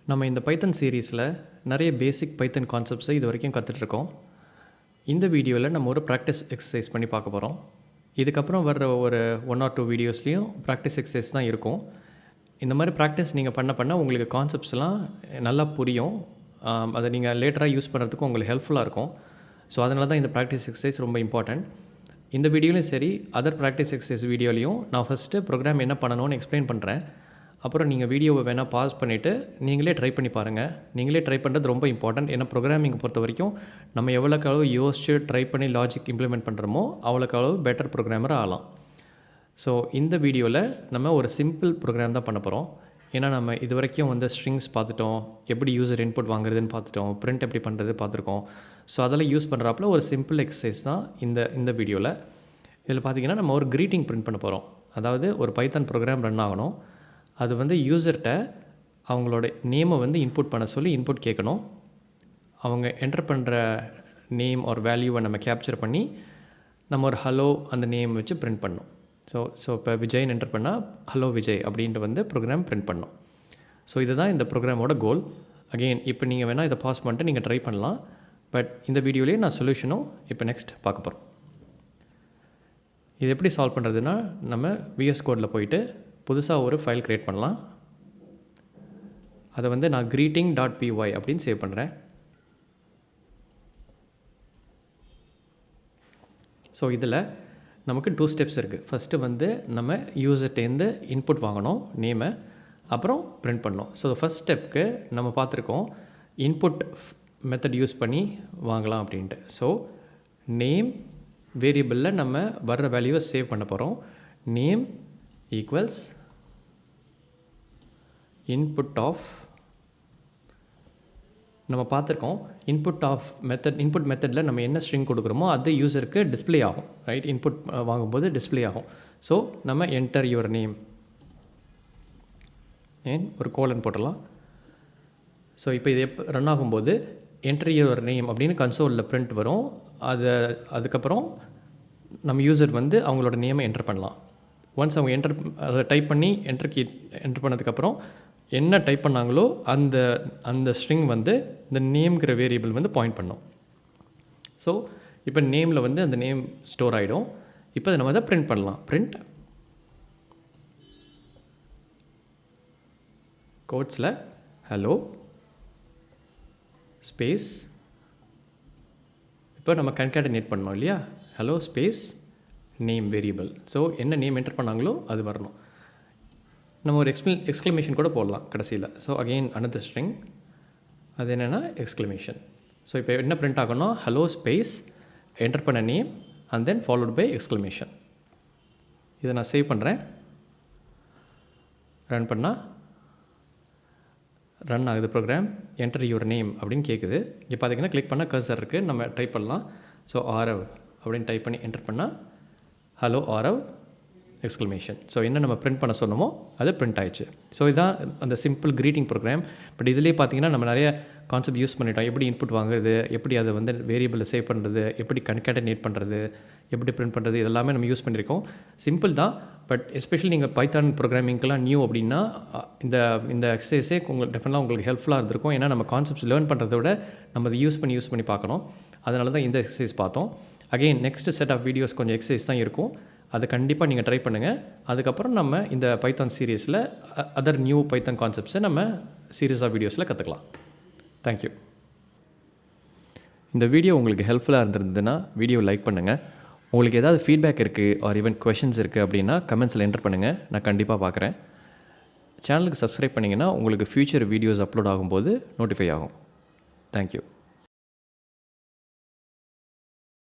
நம்ம இந்த பைத்தன் சீரீஸில் நிறைய பேசிக் பைத்தன் கான்செப்ட்ஸை இது வரைக்கும் கற்றுட்ருக்கோம். இந்த வீடியோவில் நம்ம ஒரு ப்ராக்டிஸ் எக்ஸசைஸ் பண்ணி பார்க்க போகிறோம். இதுக்கப்புறம் வர்ற ஒரு 1 or 2 வீடியோஸ்லேயும் ப்ராக்டிஸ் எக்ஸசைஸ் தான் இருக்கும். இந்த மாதிரி ப்ராக்டிஸ் நீங்கள் பண்ண உங்களுக்கு கான்செப்ட்ஸ்லாம் நல்லா புரியும். அதை நீங்கள் லேட்டராக யூஸ் பண்ணுறதுக்கு உங்களுக்கு ஹெல்ப்ஃபுல்லாக இருக்கும். ஸோ அதனால தான் இந்த ப்ராக்டிஸ் எக்ஸசைஸ் ரொம்ப இம்பார்ட்டண்ட். இந்த வீடியோலையும் சரி, அதர் ப்ராக்டிஸ் எக்ஸசைஸ் வீடியோலையும் நான் ஃபஸ்ட்டு ப்ரோக்ராம் என்ன பண்ணணும்னு எக்ஸ்பிளைன் பண்ணுறேன். அப்புறம் நீங்கள் வீடியோவை வேணால் பாஸ் பண்ணிவிட்டு நீங்களே ட்ரை பண்ணி பாருங்கள். நீங்களே ட்ரை பண்ணுறது ரொம்ப இம்பார்ட்டன்ட். ஏன்னா ப்ரோக்ராமிங் பொறுத்த வரைக்கும் நம்ம எவ்வளோக்கு அளவு யோசிச்சு ட்ரை பண்ணி லாஜிக் இம்ப்ளிமெண்ட் பண்ணுறோமோ அவ்வளோக்கு அளவு பெட்டர் ப்ரோக்ராமர் ஆகலாம். ஸோ இந்த வீடியோவில் நம்ம ஒரு சிம்பிள் ப்ரோக்ராம் தான் பண்ண போகிறோம். ஏன்னா நம்ம இது வரைக்கும் ஸ்ட்ரிங்ஸ் பார்த்துட்டோம், எப்படி யூசர் இன்புட் வாங்குறதுன்னு பார்த்துட்டோம், பிரிண்ட் எப்படி பண்ணுறது பார்த்துருக்கோம். ஸோ அதெல்லாம் யூஸ் பண்ணுறாப்புல ஒரு சிம்பிள் எக்ஸசைஸ் தான் இந்த வீடியோவில். இதில் பார்த்திங்கன்னா நம்ம ஒரு க்ரீட்டிங் பிரிண்ட் பண்ண போகிறோம். அதாவது ஒரு பைத்தன் ப்ரோக்ராம் ரன் ஆகணும். அது யூசர்கிட்ட அவங்களோட நேமை இன்புட் பண்ண சொல்லி இன்புட் கேட்கணும். அவங்க என்டர் பண்ணுற நேம் ஒரு வேல்யூவை நம்ம கேப்சர் பண்ணி நம்ம ஒரு ஹலோ அந்த நேம் வச்சு பிரிண்ட் பண்ணணும். ஸோ இப்போ விஜய்னு என்டர் பண்ணால் ஹலோ விஜய் அப்படின்ட்டு ப்ரோக்ராம் பிரிண்ட் பண்ணணும். ஸோ இதுதான் இந்த ப்ரோக்ராமோட கோல். அகெயின் இப்போ நீங்கள் வேணால் இதை பாஸ் பண்ணிட்டு நீங்கள் ட்ரை பண்ணலாம். பட் இந்த வீடியோலேயே நான் சொல்யூஷனும் இப்போ நெக்ஸ்ட் பார்க்க போகிறோம். இது எப்படி சால்வ் பண்ணுறதுன்னா, நம்ம விஎஸ் கோடில் போயிட்டு புதுசாக ஒரு ஃபைல் க்ரியேட் பண்ணலாம். அதை நான் greeting.py அப்படின்னு சேவ் பண்ணுறேன். ஸோ இதில் நமக்கு 2 ஸ்டெப்ஸ் இருக்குது. ஃபஸ்ட்டு நம்ம யூசர்ட்டேருந்து இன்புட் வாங்கணும் நேமை, அப்புறம் பிரிண்ட் பண்ணணும். ஸோ ஃபஸ்ட் ஸ்டெப்புக்கு நம்ம பார்த்துருக்கோம் இன்புட் மெத்தட் யூஸ் பண்ணி வாங்கலாம் அப்படின்ட்டு. ஸோ நேம் வேரியபிளில் நம்ம வர்ற வேல்யூவை சேவ் பண்ண போகிறோம். நேம் ஈக்குவல்ஸ் இன்புட் ஆஃப், நம்ம பார்த்துருக்கோம் இன்புட் மெத்தடில் நம்ம என்ன ஸ்ட்ரிங் கொடுக்குறோமோ அது யூசருக்கு டிஸ்பிளே ஆகும். ரைட், இன்புட் வாங்கும்போது டிஸ்பிளே ஆகும். ஸோ நம்ம என்டர் யுவர் நேம் ஒரு கோலன் போட்டுடலாம். ஸோ இப்போ இது ரன் ஆகும்போது என்டர் யுவர் நேம் அப்படின்னு கன்சோலில் பிரிண்ட் வரும். அதுக்கப்புறம் நம்ம யூசர் அவங்களோட நேமை என்டர் பண்ணலாம். ஒன்ஸ் அவங்க அதை டைப் பண்ணி என்டர் பண்ணதுக்கப்புறம் என்ன டைப் பண்ணாங்களோ அந்த ஸ்ட்ரிங் இந்த நேம்ங்கிற வேரியபிள் பாயிண்ட் பண்ணும். ஸோ இப்போ நேமில் அந்த நேம் ஸ்டோர் ஆகிடும். இப்போ நம்ம அதை பிரிண்ட் பண்ணலாம். பிரிண்ட் கோட்ஸில் ஹலோ ஸ்பேஸ், இப்போ நம்ம கன்கேட்டனேட் பண்ணோம் இல்லையா, hello space name variable. So என்ன நேம் என்டர் பண்ணாங்களோ அது வரணும். நம்ம ஒரு எக்ஸ்க்ளமேஷன் கூட போடலாம் கடைசியில். ஸோ அகெயின் another string, அது என்னென்னா எக்ஸ்க்ளமேஷன். ஸோ இப்போ என்ன பிரிண்ட் ஆகணும், ஹலோ ஸ்பேஸ் என்டர் பண்ண name and then followed by exclamation. இதை நான் சேவ் பண்ணுறேன். ரன் பண்ணால் ரன் ஆகுது ப்ரோக்ராம். என்டர் யுவர் நேம் அப்படின்னு கேட்குது. இங்கே பார்த்தீங்கன்னா கிளிக் பண்ணால் கர்சர் இருக்குது, நம்ம டைப் பண்ணலாம். ஸோ ஆரவ் அப்படின்னு டைப் பண்ணி என்டர் பண்ணால் ஹலோ ஆரவ் எக்ஸ்க்ளமேஷன். ஸோ என்ன நம்ம பிரிண்ட் பண்ண சொன்னோமோ அது பிரிண்ட் ஆயிடுச்சு. ஸோ இதுதான் அந்த சிம்பிள் க்ரீட்டிங் ப்ரோக்ராம். பட் இதிலே பார்த்தீங்கன்னா நம்ம நிறைய கான்செப்ட் யூஸ் பண்ணிட்டோம். எப்படி இன்புட் வாங்குறது, எப்படி அதை வேரியபிளில் சேவ் பண்ணுறது, எப்படி கன்கேட்டனேட் பண்ணுறது, எப்படி பிரிண்ட் பண்ணுறது, இதெல்லாமே நம்ம யூஸ் பண்ணியிருக்கோம். சிம்பிள் தான். பட் எஸ்பெஷலி நீங்கள் பைத்தான் ப்ரோக்ராமிங்க்கெலாம் நியூ அப்படின்னா இந்த எக்ஸசைஸே டெஃபினட்டாக உங்களுக்கு ஹெல்ப்ஃபுல்லாக இருந்திருக்கும். ஏன்னா நம்ம கான்செப்ட்ஸ் லேர்ன் பண்ணுறத விட நம்ம அதை யூஸ் பண்ணி பார்க்கணும். அதனால தான் இந்த எக்ஸசைஸ் பார்த்தோம். Again next set of videos கொஞ்சம் எக்ஸசைஸ் தான் இருக்கும். அதை கண்டிப்பாக நீங்கள் ட்ரை பண்ணுங்கள். அதுக்கப்புறம் நம்ம இந்த பைத்தான் சீரீஸில் அதர் நியூ பைத்தான் கான்செப்ட்ஸை நம்ம சீரீஸ் ஆஃப் வீடியோஸில் கற்றுக்கலாம். தேங்க்யூ. இந்த வீடியோ உங்களுக்கு ஹெல்ப்ஃபுல்லாக இருந்திருந்ததுன்னா வீடியோ லைக் பண்ணுங்கள். உங்களுக்கு ஏதாவது ஃபீட்பேக் இருக்குது ஆர் ஈவன் கொஷின்ஸ் இருக்குது அப்படின்னா கமெண்ட்ஸில் என்டர் பண்ணுங்கள். நான் கண்டிப்பாக பார்க்குறேன். சேனலுக்கு சப்ஸ்கிரைப் பண்ணிங்கன்னா உங்களுக்கு ஃப்யூச்சர் வீடியோஸ் அப்லோட் ஆகும்போது நோட்டிஃபை ஆகும். தேங்க்யூ.